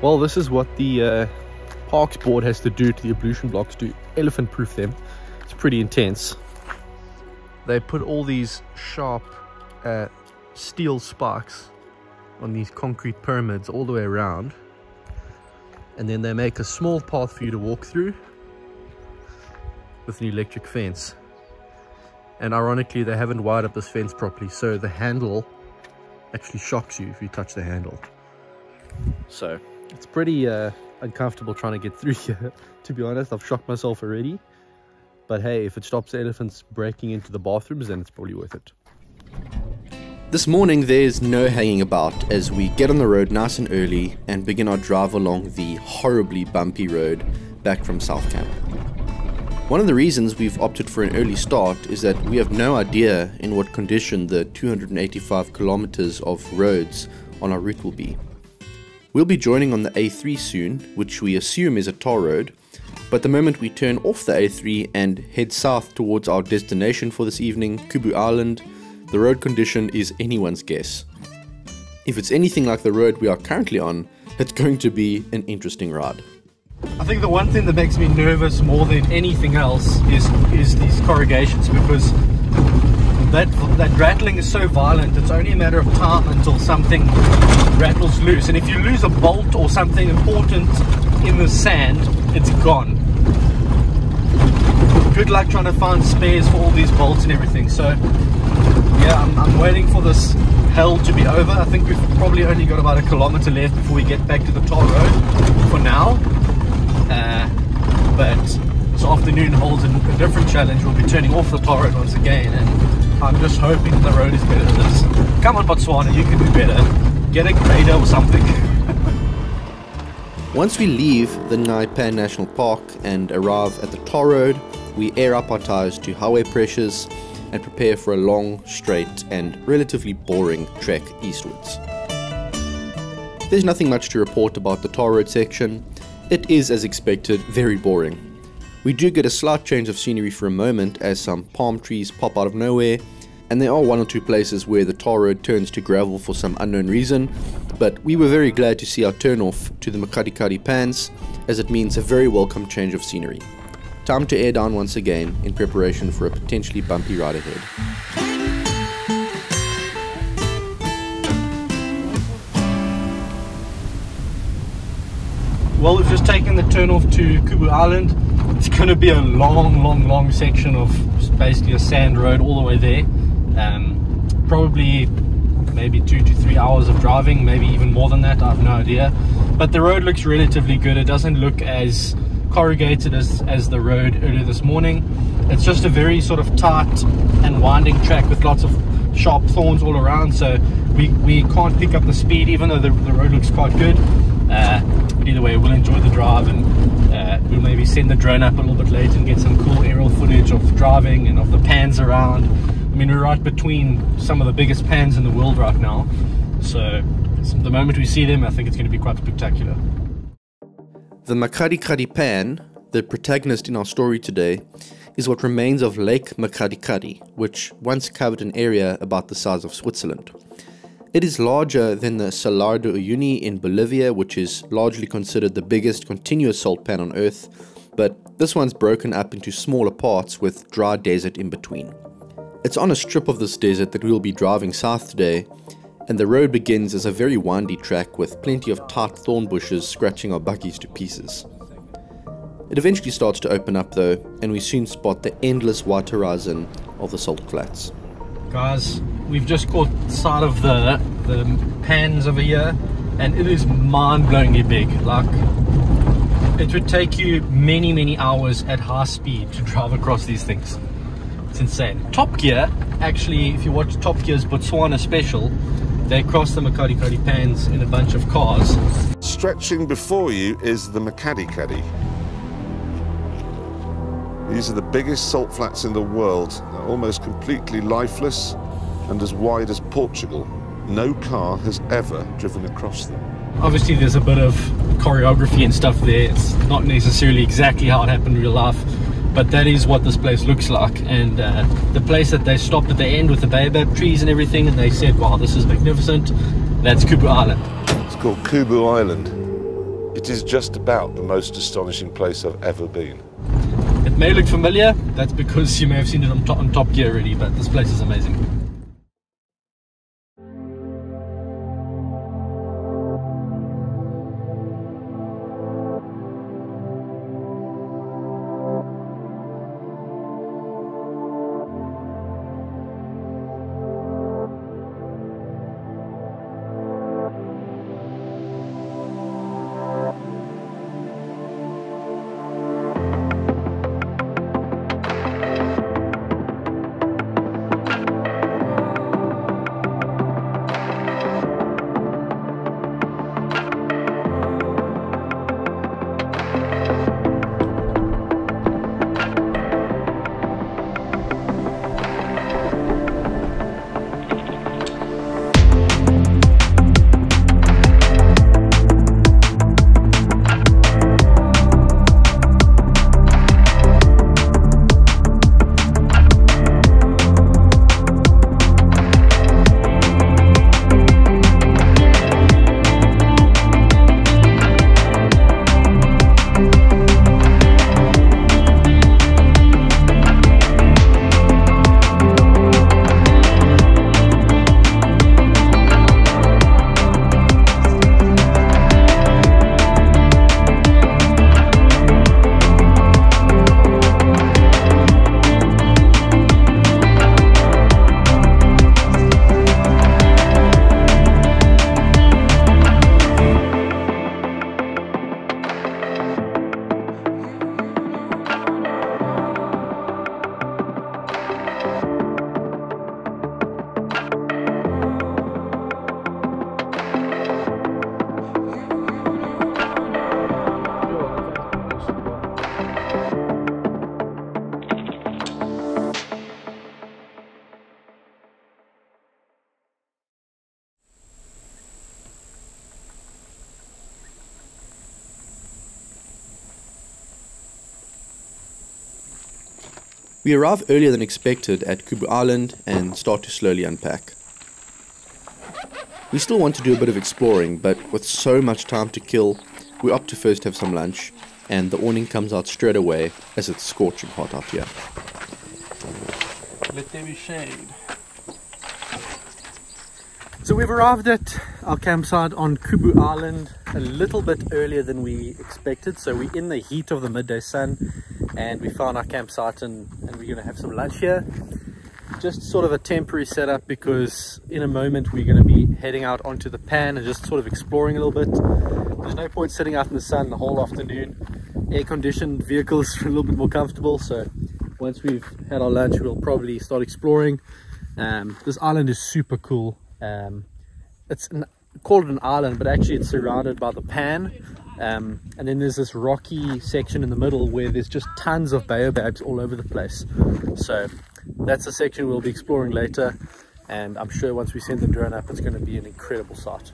Well, this is what the parks board has to do to the ablution blocks to elephant proof them. It's pretty intense. They put all these sharp steel spikes on these concrete pyramids all the way around, and then they make a small path for you to walk through with an electric fence. And ironically, they haven't wired up this fence properly, so the handle actually shocks you if you touch the handle. So it's pretty uncomfortable trying to get through here, to be honest. I've shocked myself already, but hey, if it stops the elephants breaking into the bathrooms, then it's probably worth it. This morning there's no hanging about as we get on the road nice and early and begin our drive along the horribly bumpy road back from South Camp. One of the reasons we've opted for an early start is that we have no idea in what condition the 285 kilometers of roads on our route will be. We'll be joining on the A3 soon, which we assume is a tar road, but the moment we turn off the A3 and head south towards our destination for this evening, Kubo Island, the road condition is anyone's guess. If it's anything like the road we are currently on, it's going to be an interesting ride. I think the one thing that makes me nervous more than anything else is these corrugations, because that rattling is so violent. It's only a matter of time until something rattles loose, and if you lose a bolt or something important in the sand, it's gone. Good luck trying to find spares for all these bolts and everything. So yeah, I'm waiting for this hell to be over. I think we've probably only got about a kilometer left before we get back to the tar road for now. But this afternoon holds a different challenge. We'll be turning off the tar road once again, and I'm just hoping the road is better than this. Come on, Botswana, you can do better. Get a grader or something. Once we leave the Makgadikgadi Pan National Park and arrive at the tar road, we air up our tires to highway pressures and prepare for a long, straight and relatively boring trek eastwards. There's nothing much to report about the tar road section. It is, as expected, very boring. We do get a slight change of scenery for a moment as some palm trees pop out of nowhere, and there are one or two places where the tar road turns to gravel for some unknown reason, but we were very glad to see our turn off to the Makgadikgadi Pans, as it means a very welcome change of scenery. Time to air down once again in preparation for a potentially bumpy ride ahead. Well, we've just taken the turn off to Kubu Island. It's going to be a long section of basically a sand road all the way there. Probably maybe 2 to 3 hours of driving, maybe even more than that, I have no idea. But the road looks relatively good. It doesn't look as corrugated as the road earlier this morning. It's just a very sort of tight and winding track with lots of sharp thorns all around, so we can't pick up the speed even though the road looks quite good. But either way, we'll enjoy the drive, and we'll maybe send the drone up a little bit later and get some cool aerial footage of driving and of the pans around. I mean, we're right between some of the biggest pans in the world right now, so the moment we see them, I think it's going to be quite spectacular. The Makgadikgadi Pan, the protagonist in our story today, is what remains of Lake Makgadikgadi, which once covered an area about the size of Switzerland. It is larger than the Salar de Uyuni in Bolivia, which is largely considered the biggest continuous salt pan on Earth, but this one's broken up into smaller parts with dry desert in between. It's on a strip of this desert that we'll be driving south today, and the road begins as a very windy track with plenty of tight thorn bushes scratching our buggies to pieces. It eventually starts to open up though, and we soon spot the endless white horizon of the salt flats. Guys, we've just caught sight of the pans over here, and it is mind-blowingly big. Like, it would take you many hours at high speed to drive across these things. It's insane. Top Gear, actually, if you watch Top Gear's Botswana special, they cross the Makgadikgadi Pans in a bunch of cars. Stretching before you is the Makgadikgadi. These are the biggest salt flats in the world. They're almost completely lifeless and as wide as Portugal. No car has ever driven across them. Obviously there's a bit of choreography and stuff there. It's not necessarily exactly how it happened in real life, but that is what this place looks like. And the place that they stopped at the end with the baobab trees and everything, and they said, wow, this is magnificent, that's Kubu Island. It's called Kubu Island. It is just about the most astonishing place I've ever been. It may look familiar, that's because you may have seen it on Top Gear already, but this place is amazing. We arrive earlier than expected at Kubo Island and start to slowly unpack. We still want to do a bit of exploring, but with so much time to kill, we opt to first have some lunch, and the awning comes out straight away as it's scorching hot out here. Let there be shade. So we've arrived at our campsite on Kubu Island a little bit earlier than we expected. So we're in the heat of the midday sun and we found our campsite and we're going to have some lunch here. Just sort of a temporary setup because in a moment we're going to be heading out onto the pan and just sort of exploring a little bit. There's no point sitting out in the sun the whole afternoon. Air-conditioned vehicles are a little bit more comfortable, so once we've had our lunch we'll probably start exploring. This island is super cool. It's called an island, but actually it's surrounded by the pan, and then there's this rocky section in the middle where there's just tons of baobabs all over the place. So that's a section we'll be exploring later, and I'm sure once we send the drone up it's going to be an incredible sight.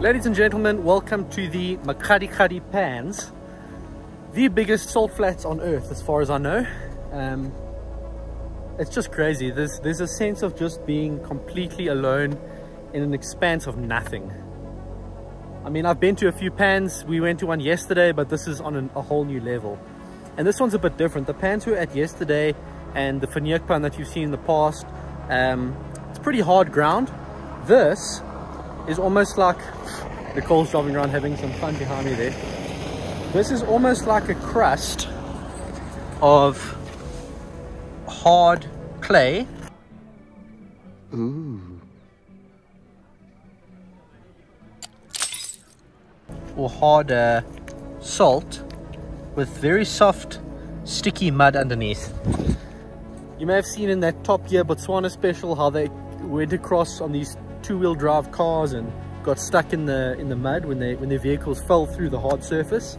Ladies and gentlemen, welcome to the Makgadikgadi Pans, the biggest salt flats on earth as far as I know. It's just crazy. There's a sense of just being completely alone in an expanse of nothing. I mean, I've been to a few pans. We went to one yesterday, but this is on a whole new level. And this one's a bit different. The pans we were at yesterday and the Verniek pan that you've seen in the past, it's pretty hard ground. This is almost like, Nicole's driving around having some fun behind me there. This is almost like a crust of hard clay. Ooh. Or hard salt with very soft sticky mud underneath. You may have seen in that Top Gear Botswana special how they went across on these two-wheel drive cars and got stuck in the mud when their vehicles fell through the hard surface.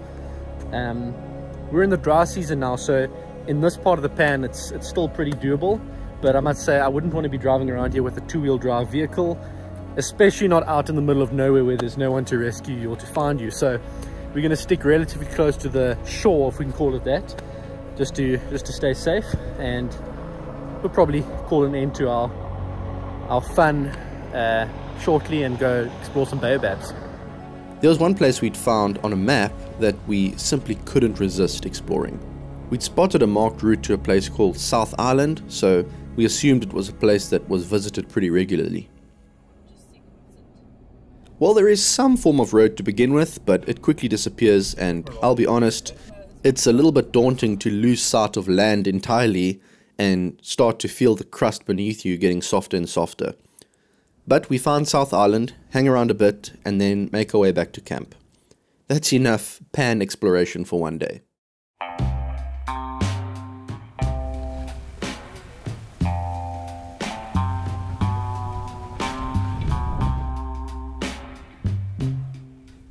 We're in the dry season now, so in this part of the pan it's still pretty doable, but I must say I wouldn't want to be driving around here with a two-wheel drive vehicle, especially not out in the middle of nowhere where there's no one to rescue you or to find you. So we're going to stick relatively close to the shore, if we can call it that, just to stay safe, and we'll probably call an end to our fun shortly and go explore some baobabs. There was one place we'd found on a map that we simply couldn't resist exploring. We'd spotted a marked route to a place called South Island, so we assumed it was a place that was visited pretty regularly. Well, there is some form of road to begin with, but it quickly disappears, and I'll be honest, it's a little bit daunting to lose sight of land entirely and start to feel the crust beneath you getting softer and softer. But we found South Island, hang around a bit, and then make our way back to camp. That's enough pan exploration for one day.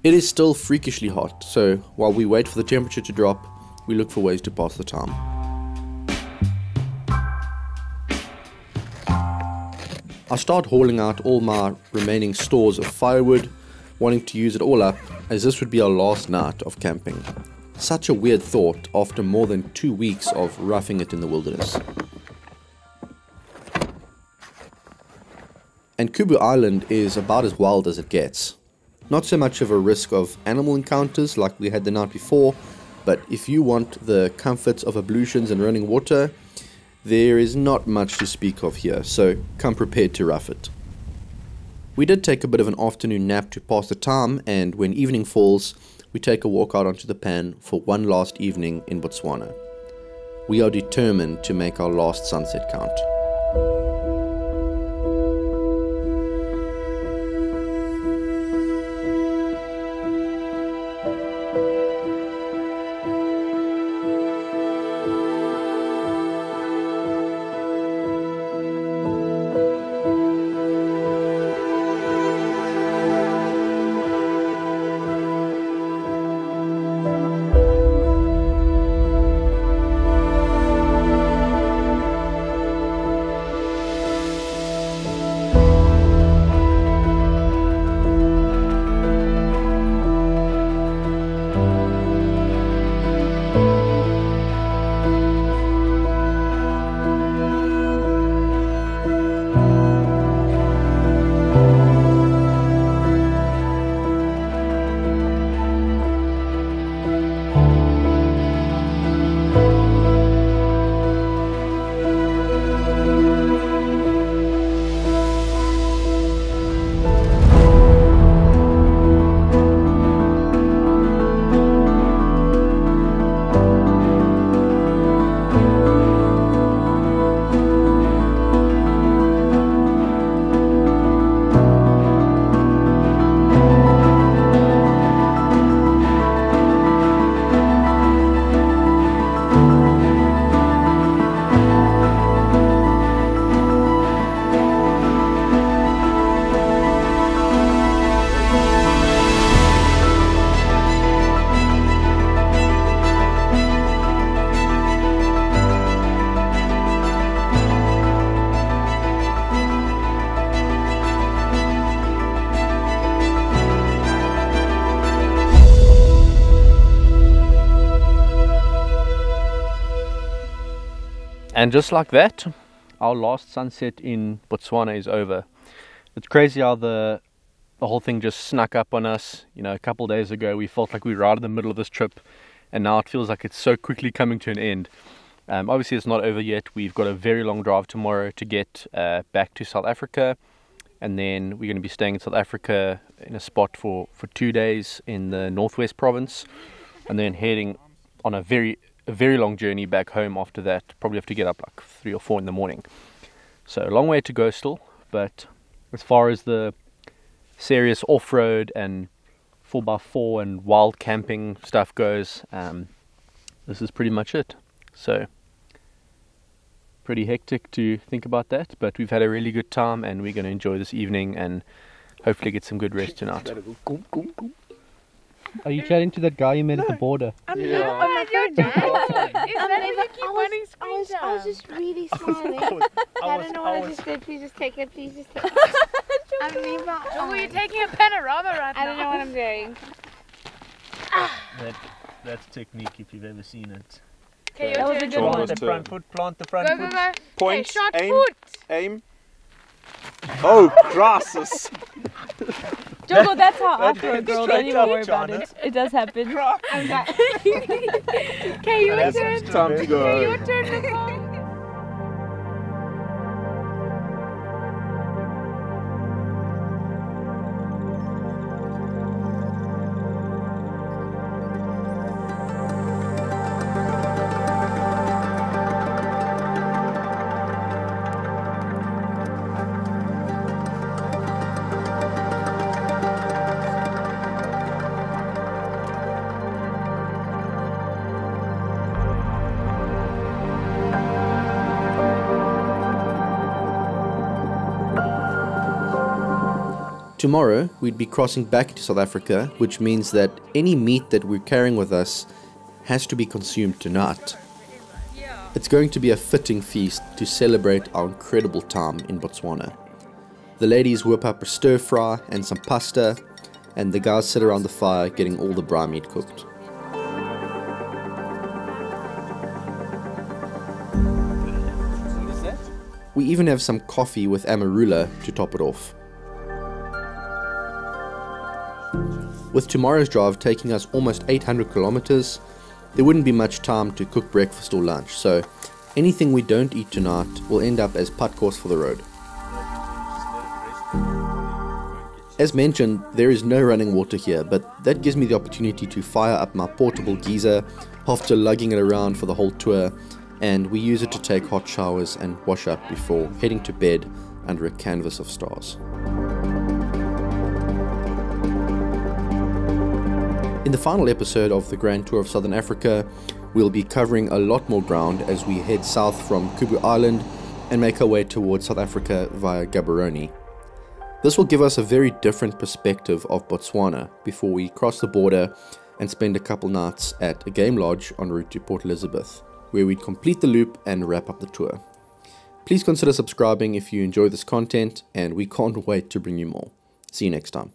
It is still freakishly hot, so while we wait for the temperature to drop, we look for ways to pass the time. I start hauling out all my remaining stores of firewood, wanting to use it all up, as this would be our last night of camping. Such a weird thought after more than 2 weeks of roughing it in the wilderness. And Kubo Island is about as wild as it gets. Not so much of a risk of animal encounters like we had the night before, but if you want the comforts of ablutions and running water, there is not much to speak of here, so come prepared to rough it. We did take a bit of an afternoon nap to pass the time, and when evening falls, we take a walk out onto the pan for one last evening in Botswana. We are determined to make our last sunset count. And just like that, our last sunset in Botswana is over. It's crazy how the the whole thing just snuck up on us. You know, a couple of days ago we felt like we were right in the middle of this trip, and now it feels like it's so quickly coming to an end. Obviously it's not over yet. We've got a very long drive tomorrow to get back to South Africa, and then we're going to be staying in South Africa in a spot for 2 days in the Northwest Province, and then heading on a very long journey back home after that. Probably have to get up like 3 or 4 in the morning. So a long way to go still, but as far as the serious off-road and 4x4 and wild camping stuff goes, this is pretty much it. So pretty hectic to think about that, but we've had a really good time and we're going to enjoy this evening and hopefully get some good rest tonight. Are you chatting to that guy you met at the border? I'm not on my phone. I was just really smiling. I don't know what I just did. Please just take it. Please just take it. Oh, you're taking a panorama right now. I don't know what I'm doing. That's technique if you've ever seen it. Okay, That was a good one. Plant the front foot, plant the front Go, foot. go, go. Point, Okay, shot aim, foot. aim. Oh, grasses. Jumbo, that's how I That throw, hits girl. straight Don't even up, worry about Jana. it. It does happen. Okay, your That's turn. Time to go. Your turn, Nicole. Tomorrow, we'd be crossing back into South Africa, which means that any meat that we're carrying with us has to be consumed tonight. It's going to be a fitting feast to celebrate our incredible time in Botswana. The ladies whip up a stir fry and some pasta, and the guys sit around the fire getting all the braai meat cooked. We even have some coffee with amarula to top it off. With tomorrow's drive taking us almost 800 kilometers, there wouldn't be much time to cook breakfast or lunch, so anything we don't eat tonight will end up as padkos for the road. As mentioned, there is no running water here, but that gives me the opportunity to fire up my portable geyser after lugging it around for the whole tour, and we use it to take hot showers and wash up before heading to bed under a canvas of stars. In the final episode of the Grand Tour of Southern Africa, we'll be covering a lot more ground as we head south from Kubo Island and make our way towards South Africa via Gaborone. This will give us a very different perspective of Botswana before we cross the border and spend a couple nights at a game lodge en route to Port Elizabeth, where we'd complete the loop and wrap up the tour. Please consider subscribing if you enjoy this content, and we can't wait to bring you more. See you next time.